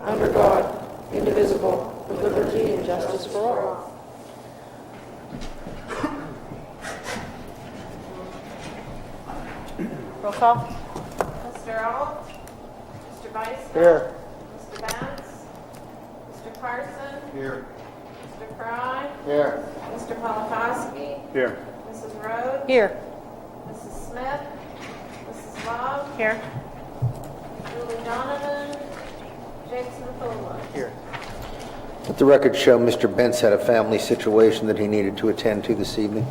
under God, indivisible, with liberty and justice for all. Roll call. Mr. Earl, Mr. Weiss. Here. Mr. Vance, Mr. Carson, Here. Mr. Fry, Here. Mr. Polakowski, Here. Mrs. Rhodes, Here. Mrs. Smith, Mrs. Love, Here. Julie Donovan, Jake Smithula. Here. Let the record show Mr. Bentz had a family situation that he needed to attend to this evening.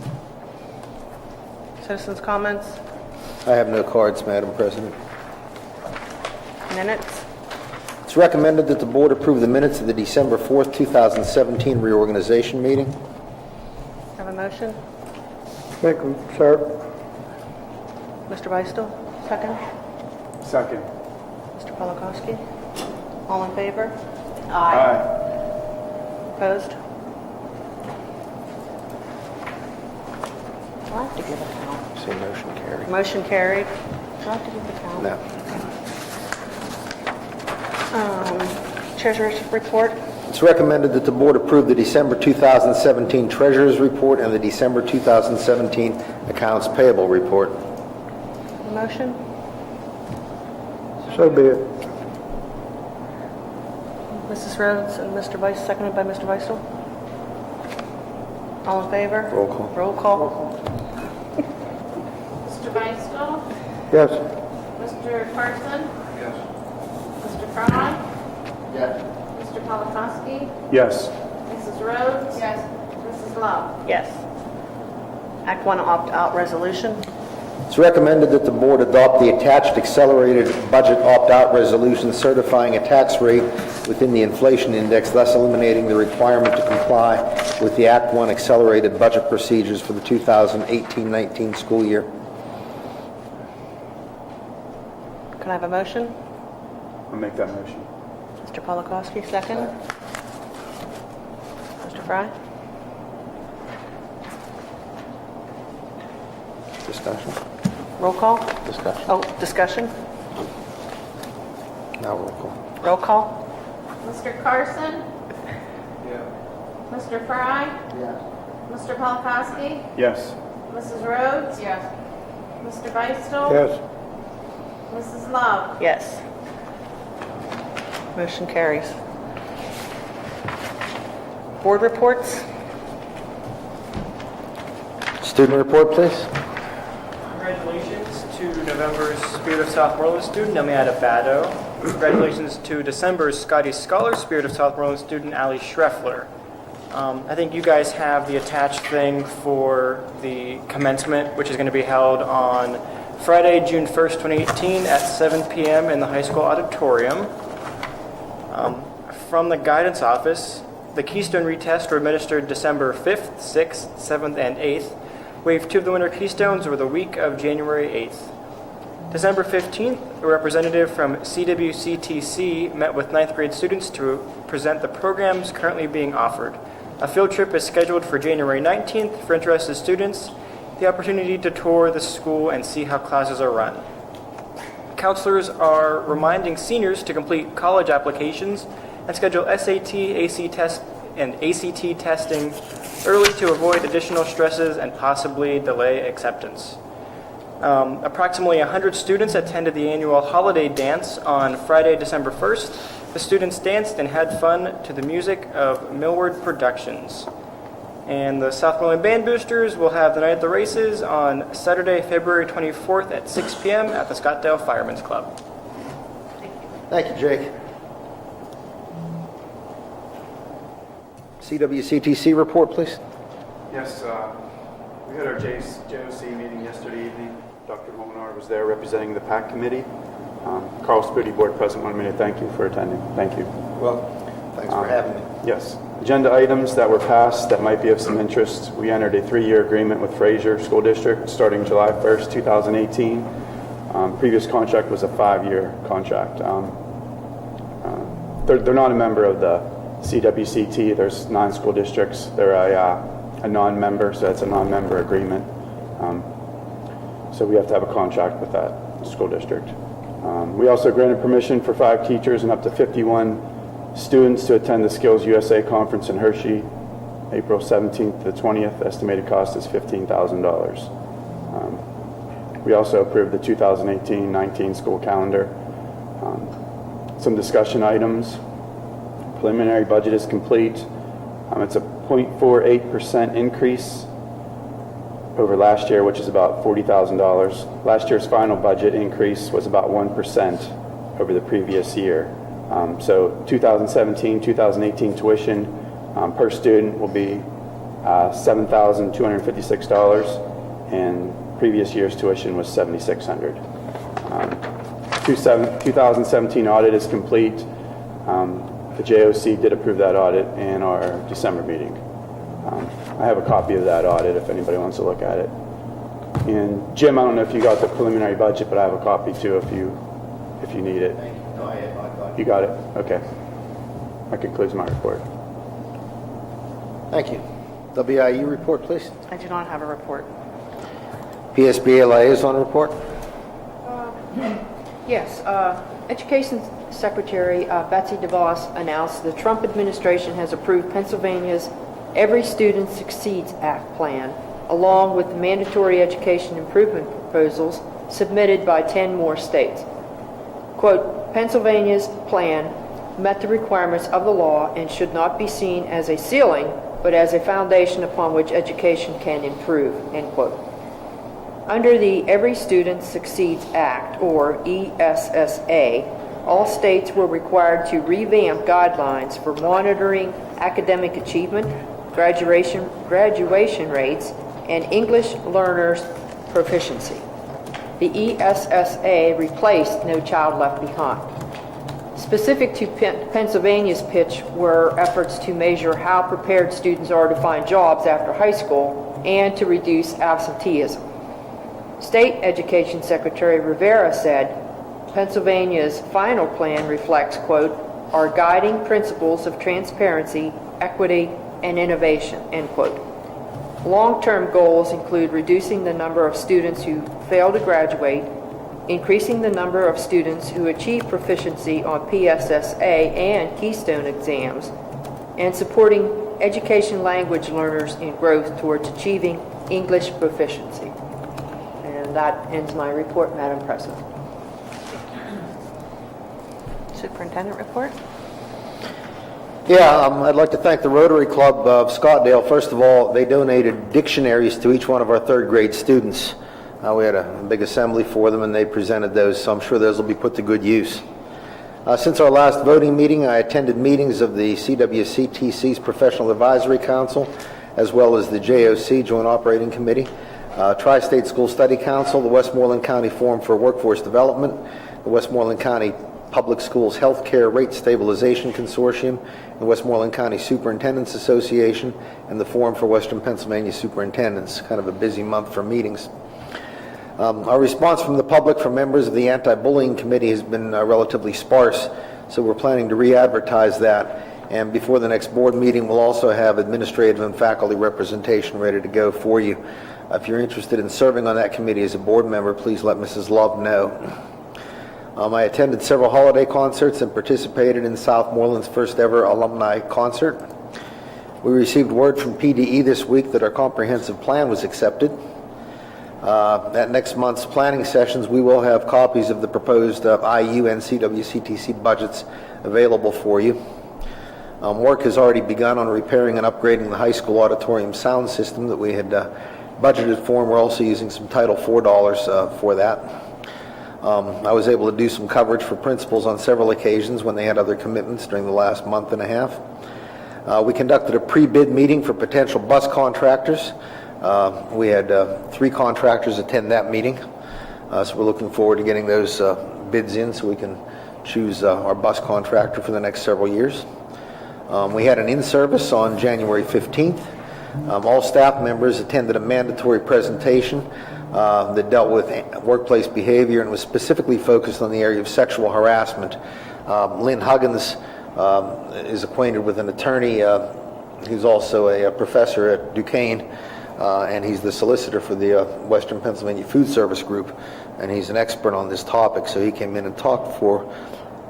Citizens' comments, I have no cards, Madam President. minutes. It's recommended that the board approve the minutes of the December 4th, 2017 reorganization meeting. Have a motion. Thank you, sir. Mr. Beistel, second. Second. Mr. Polakowski. All in favor? Aye. Opposed? Do I have to give a count? Say motion carried. Motion carried. Do I have to give a count? No. Treasurer's report. It's recommended that the board approve the December 2017 Treasurer's Report and the December 2017 Accounts Payable Report. Motion. So be it. Mrs. Rhodes and Mr. Weiss, seconded by Mr. Beistel. All in favor? Roll call. Roll call. Mr. Beistel, Yes. Mr. Carson, Yes. Mr. Fry, Yes. Mr. Polakowski, Yes. Mrs. Rhodes, yes. Mrs. Love. Yes. Act 1 opt-out resolution. It's recommended that the board adopt the attached accelerated budget opt-out resolution certifying a tax rate within the inflation index, thus eliminating the requirement to comply with the Act 1 accelerated budget procedures for the 2018-19 school year. Can I have a motion? I'll make that motion. Mr. Polakowski, second. Mr. Fry? Discussion? Roll call? Discussion. Oh, discussion? Now roll call. Roll call? Mr. Carson, Yeah. Mr. Fry, Yes. Mr. Polakowski, Yes. Mrs. Rhodes, yes. Mr. Beistel, Yes. Mrs. Love. Yes. Motion carries. Board reports? Student report, please. Congratulations to November's Spirit of Southmoreland student, Emiata Bado. Congratulations to December's Scotty Scholar Spirit of Southmoreland student, Ali Schreffler. I think you guys have the attached thing for the commencement, which is going to be held on Friday, June 1st, 2018 at 7 p.m. in the high school auditorium. From the guidance office, the Keystone retests were administered December 5th, 6th, 7th, and 8th. Wave 2 of the winter Keystones were the week of January 8th. December 15th, a representative from CWCTC met with 9th grade students to present the programs currently being offered. A field trip is scheduled for January 19th for interested students, the opportunity to tour the school and see how classes are run. Counselors are reminding seniors to complete college applications and schedule SAT, and ACT testing early to avoid additional stresses and possibly delay acceptance. Approximately 100 students attended the annual holiday dance on Friday, December 1st. The students danced and had fun to the music of Millward Productions. And the Southmoreland Band Boosters will have the night of the races on Saturday, February 24th at 6 p.m. at the Scottdale Firemen's Club. Thank you, Jake. CWCTC report, please. Yes, we had our JOC meeting yesterday evening. Dr. Mominar was there representing the PAC committee. Carl Spooty, board president, wanted me to thank you for attending. Thank you. Well, thanks for having me. Yes. Agenda items that were passed that might be of some interest. We entered a 3-year agreement with Fraser School District starting July 1st, 2018. Previous contract was a 5-year contract. They're not a member of the CWCT. There's 9 school districts. They're a non-member, so it's a non-member agreement. So we have to have a contract with that school district. We also granted permission for 5 teachers and up to 51 students to attend the Skills USA Conference in Hershey, April 17th to the 20th. Estimated cost is $15,000. We also approved the 2018-19 school calendar. Some discussion items. Preliminary budget is complete. It's a 0.48% increase over last year, which is about $40,000. Last year's final budget increase was about 1% over the previous year. So 2017-2018 tuition per student will be $7,256, and previous year's tuition was $7,600. 2017 audit is complete. The JOC did approve that audit in our December meeting. I have a copy of that audit if anybody wants to look at it. And Jim, I don't know if you got the preliminary budget, but I have a copy too if you need it. No, I got it. You got it? Okay. That concludes my report. Thank you. WIU report, please. I do not have a report. PSBA liaison report. Yes, Education Secretary Betsy DeVos announced the Trump administration has approved Pennsylvania's Every Student Succeeds Act plan, along with the mandatory education improvement proposals submitted by 10 more states. Quote, Pennsylvania's plan met the requirements of the law and should not be seen as a ceiling, but as a foundation upon which education can improve, end quote. Under the Every Student Succeeds Act, or ESSA, all states were required to revamp guidelines for monitoring academic achievement, graduation rates, and English learners' proficiency. The ESSA replaced No Child Left Behind. Specific to Pennsylvania's pitch were efforts to measure how prepared students are to find jobs after high school and to reduce absenteeism. State Education Secretary Rivera said, Pennsylvania's final plan reflects, quote, our guiding principles of transparency, equity, and innovation, end quote. Long-term goals include reducing the number of students who fail to graduate, increasing the number of students who achieve proficiency on PSSA and Keystone exams, and supporting education language learners in growth towards achieving English proficiency. And that ends my report, Madam President. Superintendent report? Yeah, I'd like to thank the Rotary Club of Scottdale. First of all, they donated dictionaries to each one of our third grade students. We had a big assembly for them and they presented those, so I'm sure those will be put to good use. Since our last voting meeting, I attended meetings of the CWCTC's Professional Advisory Council, as well as the JOC Joint Operating Committee, Tri-State School Study Council, the Westmoreland County Forum for Workforce Development, the Westmoreland County Public Schools Healthcare Rate Stabilization Consortium, the Westmoreland County Superintendents Association, and the Forum for Western Pennsylvania Superintendents. Kind of a busy month for meetings. Our response from the public, from members of the Anti-Bullying Committee, has been relatively sparse, so we're planning to re-advertise that. And before the next board meeting, we'll also have administrative and faculty representation ready to go for you. If you're interested in serving on that committee as a board member, please let Mrs. Love know. I attended several holiday concerts and participated in Southmoreland's first ever alumni concert. We received word from PDE this week that our comprehensive plan was accepted. At next month's planning sessions, we will have copies of the proposed IU and CWCTC budgets available for you. Work has already begun on repairing and upgrading the high school auditorium sound system that we had budgeted for, and we're also using some Title IV dollars for that. I was able to do some coverage for principals on several occasions when they had other commitments during the last month and a half. We conducted a pre-bid meeting for potential bus contractors. We had 3 contractors attend that meeting, so we're looking forward to getting those bids in so we can choose our bus contractor for the next several years. We had an in-service on January 15th. All staff members attended a mandatory presentation that dealt with workplace behavior and was specifically focused on the area of sexual harassment. Lynn Huggins is acquainted with an attorney who's also a professor at Duquesne and he's the solicitor for the Western Pennsylvania Food Service Group, and he's an expert on this topic. So he came in and talked for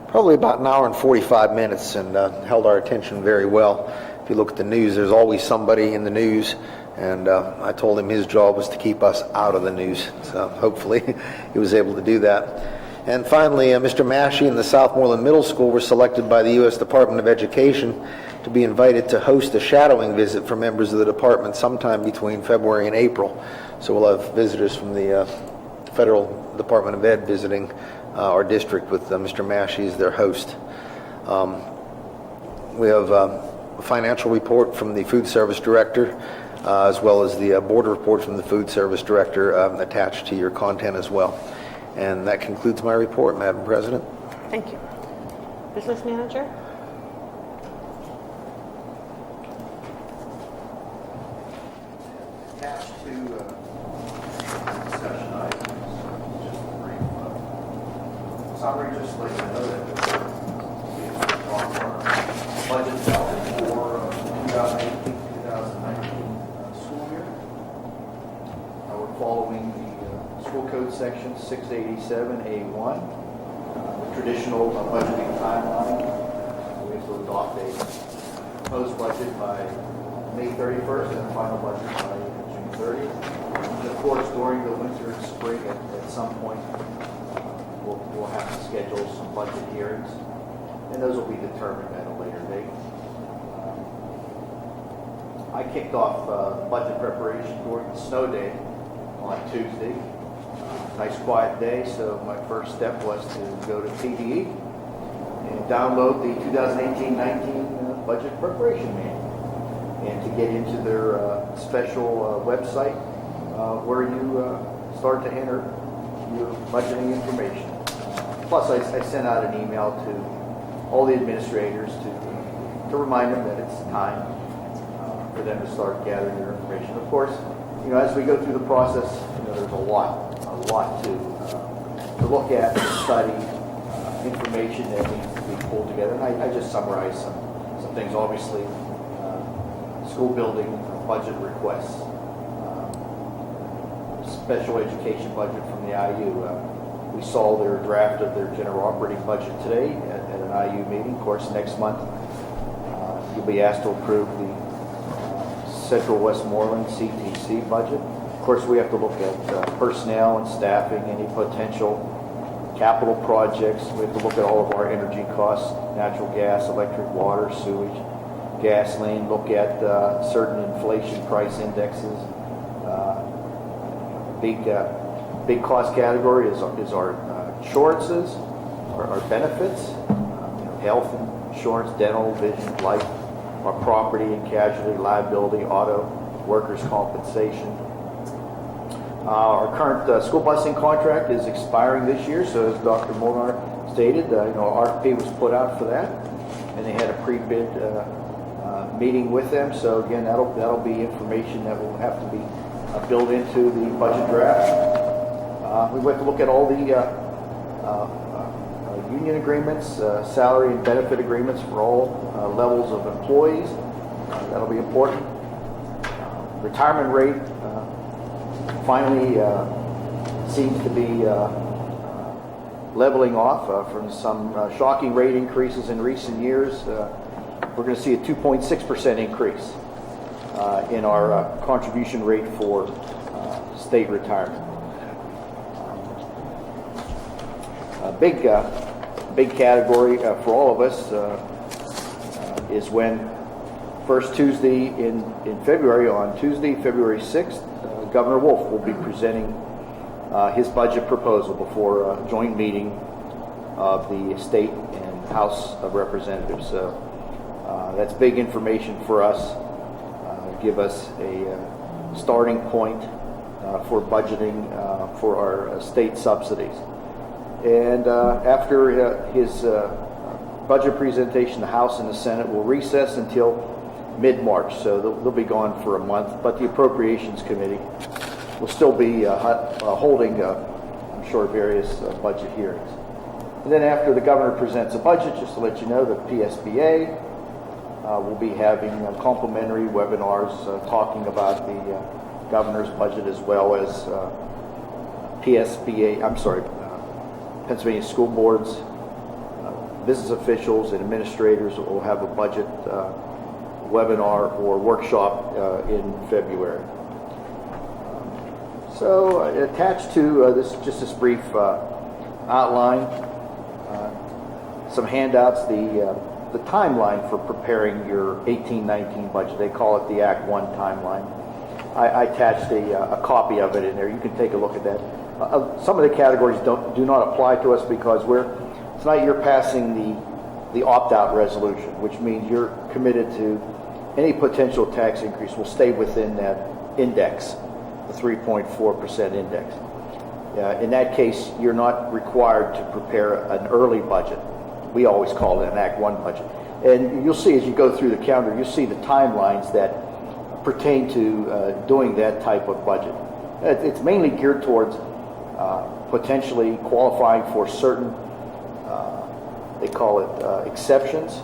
probably about an hour and 45 minutes and held our attention very well. If you look at the news, there's always somebody in the news, and I told him his job was to keep us out of the news. So hopefully he was able to do that. And finally, Mr. Massey and the Southmoreland Middle School were selected by the U.S. Department of Education to be invited to host a shadowing visit for members of the department sometime between February and April. So we'll have visitors from the Federal Department of Ed visiting our district with Mr. Massey as their host. We have a financial report from the Food Service Director, as well as the board report from the Food Service Director attached to your content as well. And that concludes my report, Madam President. Thank you. Business Manager? Attached to discussion items, just a brief summary, just let you know that we have on our budget for 2018-2019 school year. We're following the school code section 687A1, the traditional budgeting timeline. We have to adopt a proposed budget by May 31st and a final budget by June 30th. And of course, during the winter and spring, at some point, we'll have to schedule some budget hearings, and those will be determined at a later date. I kicked off budget preparation during the snow day on Tuesday. Nice quiet day, so my first step was to go to TDE and download the 2018-19 budget preparation manual, and to get into their special website where you start to enter your budgeting information. Plus, I sent out an email to all the administrators to remind them that it's time for them to start gathering their information. Of course, as we go through the process, there's a lot to look at, to study, information that needs to be pulled together. And I just summarized some things. Obviously, school building budget requests, special education budget from the IU. We saw their draft of their general operating budget today at an IU meeting. Of course, next month you'll be asked to approve the Central Westmoreland CTC budget. Of course, we have to look at personnel and staffing, any potential capital projects. We have to look at all of our energy costs, natural gas, electric, water, sewage, gasoline, look at certain inflation price indexes. Big cost category is our insurances, our benefits, health insurance, dental, vision, life, our property and casualty, liability, auto, workers' compensation. Our current school busing contract is expiring this year, so as Dr. Molnar stated, RFP was put out for that, and they had a pre-bid meeting with them. So again, that'll be information that will have to be built into the budget draft. We went to look at all the union agreements, salary and benefit agreements for all levels of employees. That'll be important. Retirement rate finally seems to be leveling off from some shocking rate increases in recent years. We're going to see a 2.6% increase in our contribution rate for state retirement. A big category for all of us is when first Tuesday in February, on Tuesday, February 6th, Governor Wolf will be presenting his budget proposal before a joint meeting of the state and House of Representatives. So that's big information for us. Give us a starting point for budgeting for our state subsidies. And after his budget presentation, the House and the Senate will recess until mid-March, so they'll be gone for a month, but the Appropriations Committee will still be holding, I'm sure, various budget hearings. And then after the governor presents a budget, just to let you know, the PSBA will be having complimentary webinars talking about the governor's budget as well as Pennsylvania school boards, business officials and administrators will have a budget webinar or workshop in February. So attached to this brief outline, some handouts, the timeline for preparing your 18-19 budget. They call it the Act 1 timeline. I attached a copy of it in there. You can take a look at that. Some of the categories do not apply to us because tonight you're passing the opt-out resolution, which means you're committed to any potential tax increase will stay within that index, the 3.4% index. In that case, you're not required to prepare an early budget. We always call it an Act 1 budget. And you'll see as you go through the calendar, you'll see the timelines that pertain to doing that type of budget. It's mainly geared towards potentially qualifying for certain, they call it exceptions,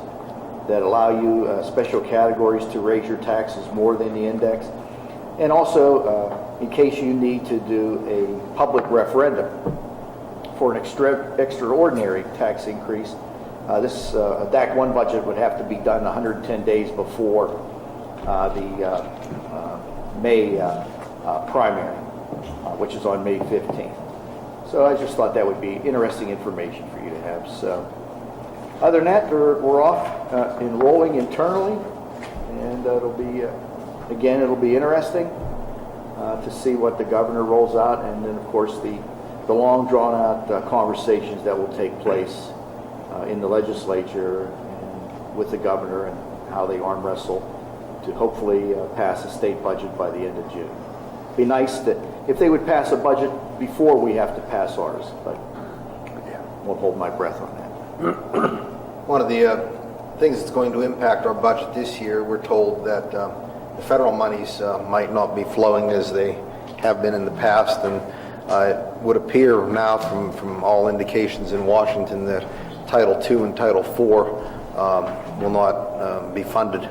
that allow you special categories to raise your taxes more than the index. And also, in case you need to do a public referendum for an extraordinary tax increase, this Act 1 budget would have to be done 110 days before the May primary, which is on May 15th. So I just thought that would be interesting information for you to have. So other than that, we're off enrolling internally, and it'll be interesting to see what the governor rolls out, and then of course the long drawn out conversations that will take place in the legislature and with the governor, and how they arm wrestle to hopefully pass a state budget by the end of June. It'd be nice that if they would pass a budget before we have to pass ours, but won't hold my breath on that. One of the things that's going to impact our budget this year, we're told that the federal monies might not be flowing as they have been in the past, and it would appear now from all indications in Washington that Title II and Title IV will not be funded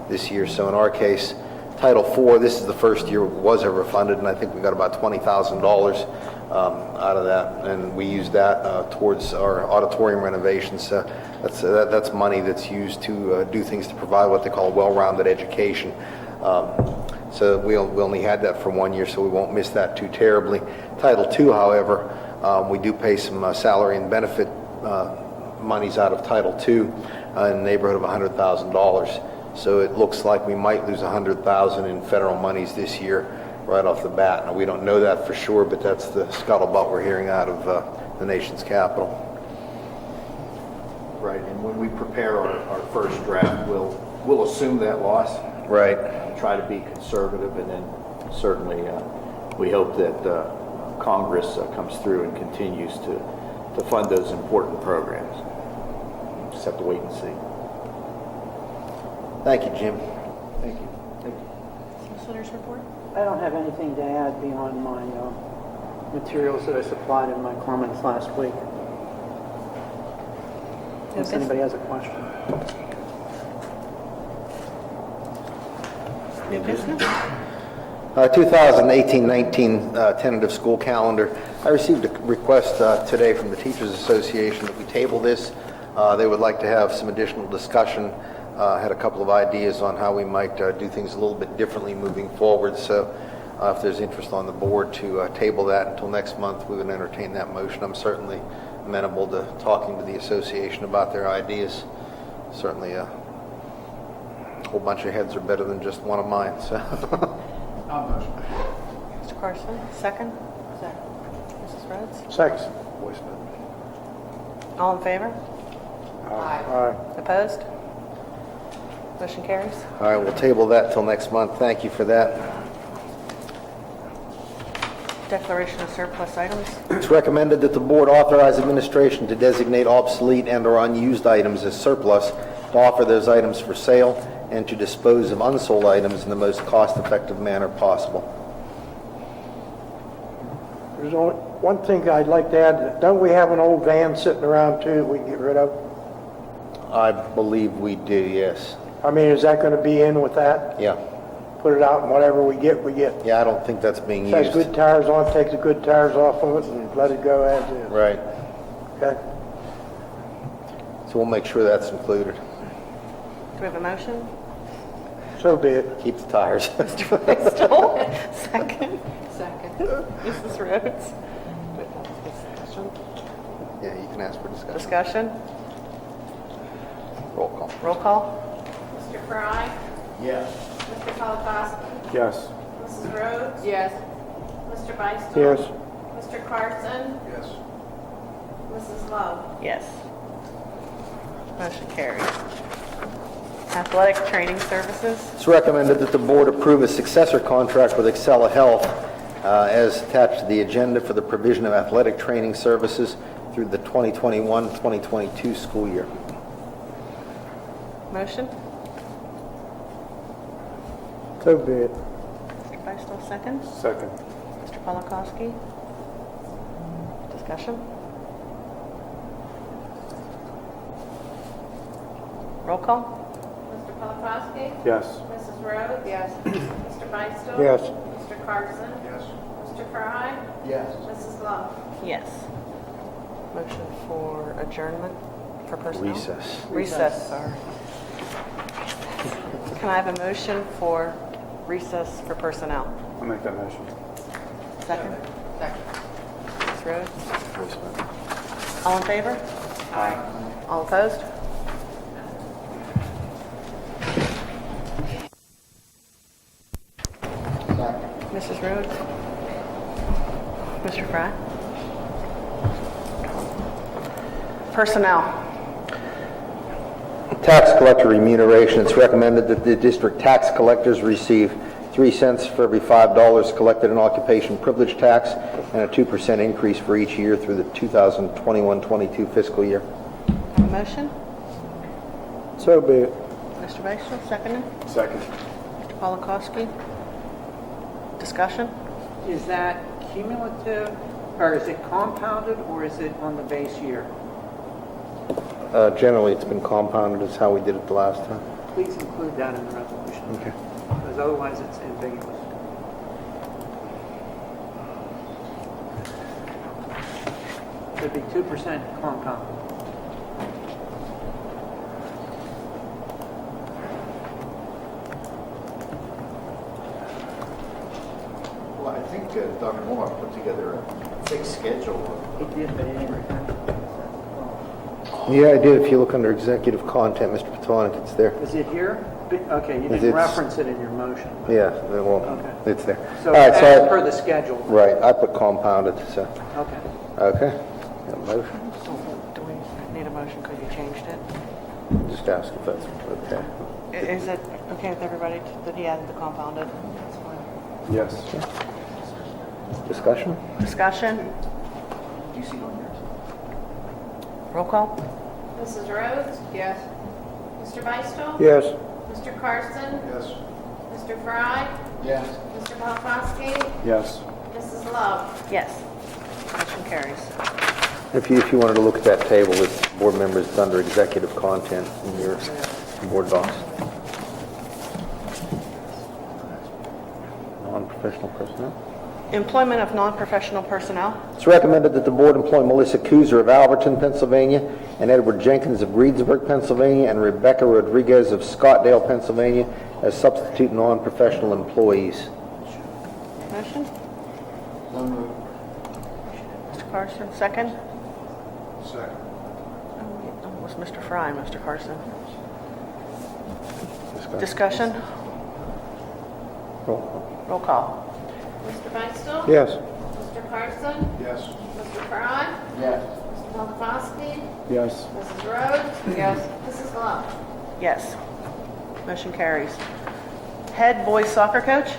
this year. So in our case, Title IV, this is the first year it was ever funded, and I think we got about $20,000 out of that, and we used that towards our auditorium renovations. That's money that's used to do things to provide what they call a well-rounded education. So we only had that for 1 year, so we won't miss that too terribly. Title II, however, we do pay some salary and benefit monies out of Title II in the neighborhood of $100,000. So it looks like we might lose $100,000 in federal monies this year right off the bat. Now, we don't know that for sure, but that's the scuttlebutt we're hearing out of the nation's capital. Right, and when we prepare our first draft, we'll assume that loss. Right. Try to be conservative, and then certainly we hope that Congress comes through and continues to fund those important programs. Just have to wait and see. Thank you, Jim. Thank you. Thank you. Commissioners report? I don't have anything to add beyond my materials that I supplied in my comments last week. Unless anybody has a question. New business? 2018-19 tentative school calendar. I received a request today from the Teachers Association that we table this. They would like to have some additional discussion. Had a couple of ideas on how we might do things a little bit differently moving forward. So if there's interest on the board to table that until next month, we would entertain that motion. I'm certainly amenable to talking to the association about their ideas. Certainly a whole bunch of heads are better than just one of mine. So. Mr. Carson, second? Second. Mrs. Rhodes? Second. All in favor? Aye. Opposed? Motion carries. All right, we'll table that till next month. Thank you for that. Declaration of surplus items. It's recommended that the board authorize administration to designate obsolete and/or unused items as surplus, to offer those items for sale, and to dispose of unsold items in the most cost-effective manner possible. There's only one thing I'd like to add. Don't we have an old van sitting around too that we can get rid of? I believe we do, yes. I mean, is that going to be in with that? Yeah. put it out, and whatever we get, we get. Yeah, I don't think that's being If it has used. good tires on it, take the good tires off of it and let it go as is. Right. Okay? So we'll make sure that's included. Do we have a motion? So be it. Keep the tires. Mr. Blaisdell, second. Second. Mrs. Rhodes. Yeah, you can ask for discussion. Discussion? Roll call. Roll call? Mr. Fry? Yes. Mr. Polakowski? Yes. Mrs. Rhodes? Yes. Mr. Beistel? Yes. Mr. Carson? Yes. Mrs. Love? Yes. Motion carries. Athletic training services. It's recommended that the board approve a successor contract with Excella Health as attached to the agenda for the provision of athletic training services through the 2021-2022 school year. Motion? So be it. Mr. Beistel, second. Second. Mr. Polakowski. Discussion? Roll call? Mr. Polakowski? Yes. Mrs. Rhodes? Yes. Mr. Beistel? Yes. Mr. Carson? Yes. Mr. Fry? Yes. Mrs. Love? Yes. Motion for adjournment for personnel? Recess. Sorry. Can I have a motion for recess for personnel? I'll make that motion. Second? Second. Ms. Rhodes? All in favor? Aye. All opposed? Mrs. Rhodes? Mr. Fry? Personnel. Tax collector remuneration. It's recommended that the district tax collectors receive 3 cents for every $5 collected in occupation privilege tax and a 2% increase for each year through the 2021-22 fiscal year. Have a motion? So be it. Mr. Beistel, seconded. Second. Mr. Polakowski. Discussion? Is that cumulative, or is it compounded, or is it on the base year? Generally, it's been compounded. Is how we did it the last time. Please include that in the resolution. Okay. Because otherwise it's ambiguous. Should be 2% compounded. Well, I think Dr. Moore put together a fixed schedule. He did, but anyway. Yeah, I did. If you look under executive content, Mr. Patonik, it's there. Is it here? Okay, you It's- didn't reference it in your motion. Yeah, well, Okay. it's there. So All right, as so per the schedule. right, I put compounded, so, Okay. okay. Got a motion? Do we need a motion because you changed it? Just ask if that's okay. Is it okay with everybody that he added the compounded? That's fine. Yes. Discussion? Discussion? Do you see it on yours? Roll call? Mrs. Rhodes? Yes. Mr. Beistel? Yes. Mr. Carson? Yes. Mr. Fry? Yes. Mr. Polakowski? Yes. Mrs. Love? Yes. Motion carries. If you wanted to look at that table with board members, it's under executive content in your board docs. Non-professional personnel. Employment of non-professional personnel. It's recommended that the board employ Melissa Kuzer of Alberton, Pennsylvania, and Edward Jenkins of Greensburg, Pennsylvania, and Rebecca Rodriguez of Scottdale, Pennsylvania, as substitute non-professional employees. Motion? Mr. Carson, second? Second. Oh, it was Mr. Fry and Mr. Carson. Discussion? Roll call. Roll call. Mr. Beistel? Yes. Mr. Carson? Yes. Mr. Fry? Yes. Mr. Polakowski? Yes. Mrs. Rhodes? Yes. Mrs. Love? Yes. Motion carries. Head boys soccer coach.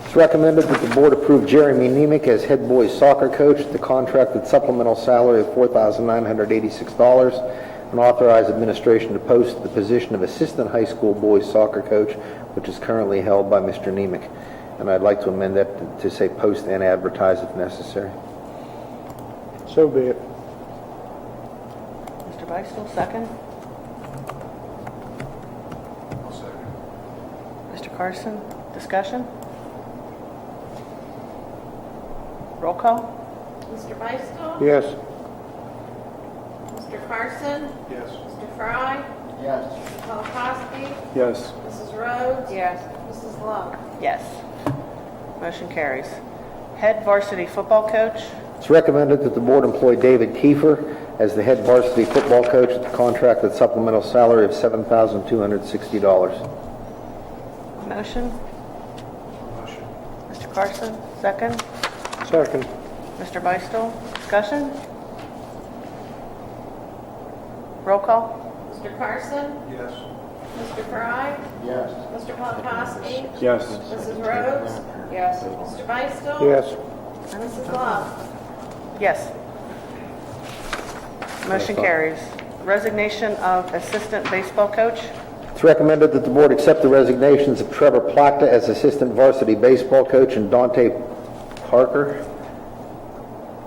It's recommended that the board approve Jeremy Nemick as head boys soccer coach at the contracted supplemental salary of $4,986 and authorize administration to post the position of assistant high school boys soccer coach, which is currently held by Mr. Nemick. And I'd like to amend that to say post and advertise if necessary. So be it. Mr. Beistel, second. I'll second. Mr. Carson, Discussion? Roll call? Mr. Beistel? Yes. Mr. Carson? Yes. Mr. Fry? Yes. Mr. Polakowski? Yes. Mrs. Rhodes? Yes. Mrs. Love? Yes. Motion carries. Head varsity football coach? It's recommended that the board employ David Kiefer as the head varsity football coach at the contracted supplemental salary of $7,260. Motion? Motion. Mr. Carson, second. Second. Mr. Beistel, discussion? Roll call? Mr. Carson? Yes. Mr. Fry? Yes. Mr. Polakowski? Yes. Mrs. Rhodes? Yes. Mr. Beistel? Yes. And Mrs. Love? Yes. Motion carries. Resignation of assistant baseball coach? It's recommended that the board accept the resignations of Trevor Plachta as assistant varsity baseball coach and Dante Parker.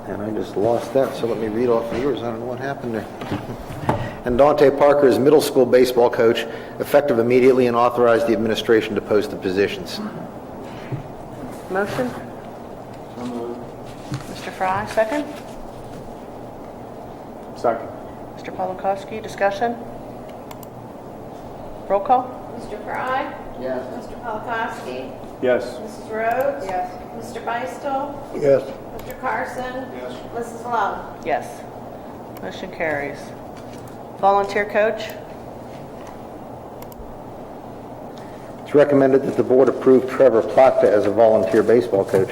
And I just lost that, so let me read off of yours. I don't know what happened there. And Dante Parker is middle school baseball coach, effective immediately, and authorize the administration to post the positions. Motion? Mr. Fry, second. Second. Mr. Polakowski, discussion? Roll call? Mr. Fry? Yes. Mr. Polakowski? Yes. Mrs. Rhodes? Yes. Mr. Beistel? Yes. Mr. Carson? Yes. Mrs. Love? Yes. Motion carries. Volunteer coach? It's recommended that the board approve Trevor Plachta as a volunteer baseball coach.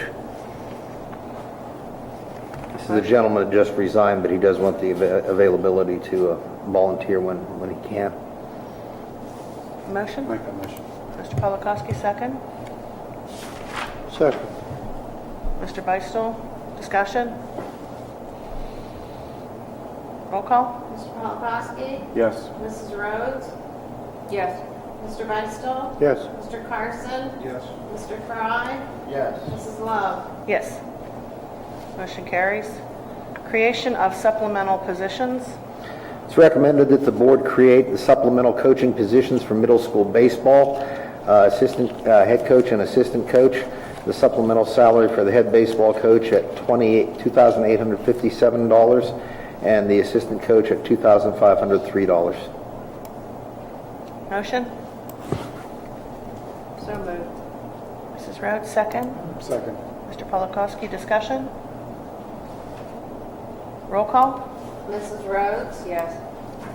This is a gentleman that just resigned, but he does want the availability to volunteer when he can. Motion? Make that motion. Mr. Polakowski, second. Second. Mr. Beistel, discussion? Roll call? Mr. Polakowski? Yes. Mrs. Rhodes? Yes. Mr. Beistel? Yes. Mr. Carson? Yes. Mr. Fry? Yes. Mrs. Love? Yes. Motion carries. Creation of supplemental positions. It's recommended that the board create the supplemental coaching positions for middle school baseball, head coach and assistant coach. The supplemental salary for the head baseball coach at $2,857 and the assistant coach at $2,503. Motion? So moved. Mrs. Rhodes, second. Second. Mr. Polakowski, discussion? Roll call? Mrs. Rhodes? Yes.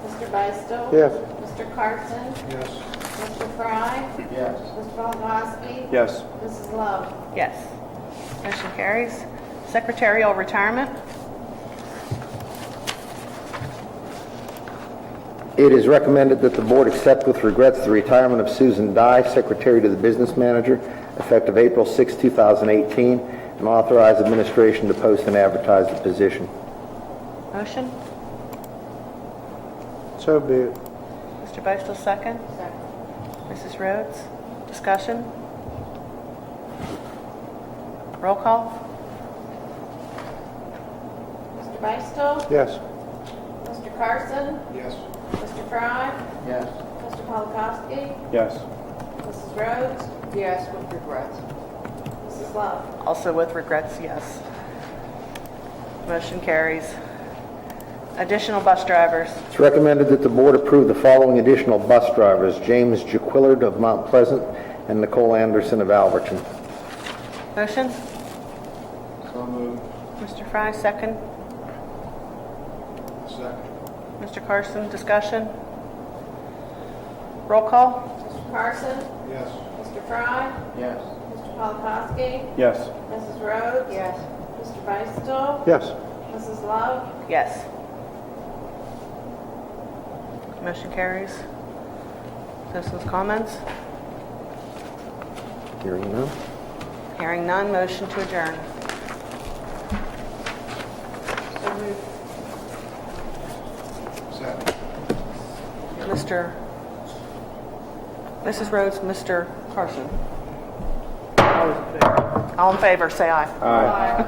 Mr. Beistel? Yes. Mr. Carson? Yes. Mr. Fry? Yes. Mr. Polakowski? Yes. Mrs. Love? Yes. Motion carries. Secretarial retirement. It is recommended that the board accept with regrets the retirement of Susan Dye, secretary to the business manager, effective April 6, 2018, and authorize administration to post and advertise the position. Motion? So be it. Mr. Beistel, second. Second. Mrs. Rhodes, discussion? Roll call? Mr. Beistel? Yes. Mr. Carson? Yes. Mr. Fry? Yes. Mr. Polakowski? Yes. Mrs. Rhodes? Yes, with regrets. Mrs. Love? Also with regrets, yes. Motion carries. Additional bus drivers. It's recommended that the board approve the following additional bus drivers: James Jaquillard of Mount Pleasant and Nicole Anderson of Alberton. Motion? So moved. Mr. Fry, second. Second. Mr. Carson, discussion? Roll call? Mr. Carson? Yes. Mr. Fry? Yes. Mr. Polakowski? Yes. Mrs. Rhodes? Yes. Mr. Beistel? Yes. Mrs. Love? Yes. Motion carries. Citizens' comments? Hearing none. Hearing none, motion to adjourn. So moved. Second. Mrs. Rhodes, Mr. Carson. I was in favor. All in favor, say aye. Aye.